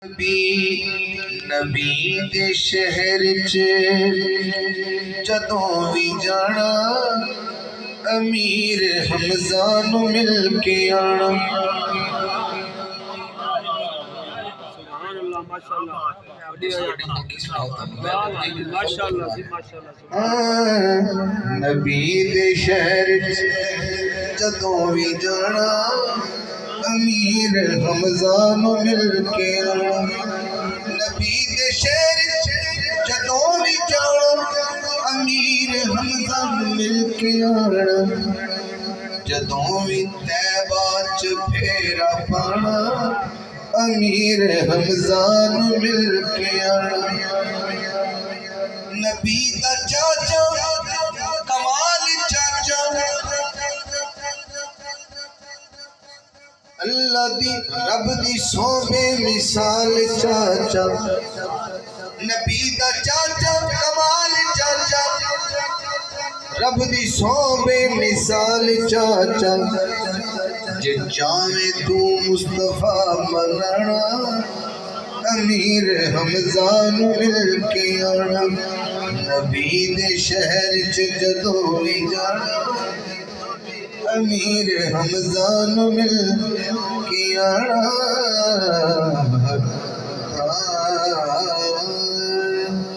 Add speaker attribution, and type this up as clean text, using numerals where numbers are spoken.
Speaker 1: نبی دے شہر چ جدوں بھی جانا امیر حمزہ نو مل کے آنا نبی دے شہر چ جدوں بھی جانا امیر حمزہ نو مل کے آنا نبی دے شہر جدوں بھی جانا امیر حمزہ نو مل کے آنا جدوں بھی طیبہ چ پھیرا پانا امیر حمزہ نو مل کے آنا نبی دا چاچا کمال چاچا اللہ دی رب دی سو بے مثال چاچا نبی دا چاچا کمال چاچا رب دی سو بے مثال چاچا جے چاہے تو مصطفیٰ منانا امیر حمزہ نو مل کے آنا نبی دے شہر چ جدوں بھی جانا امیر حمزہ نو مل کے آنا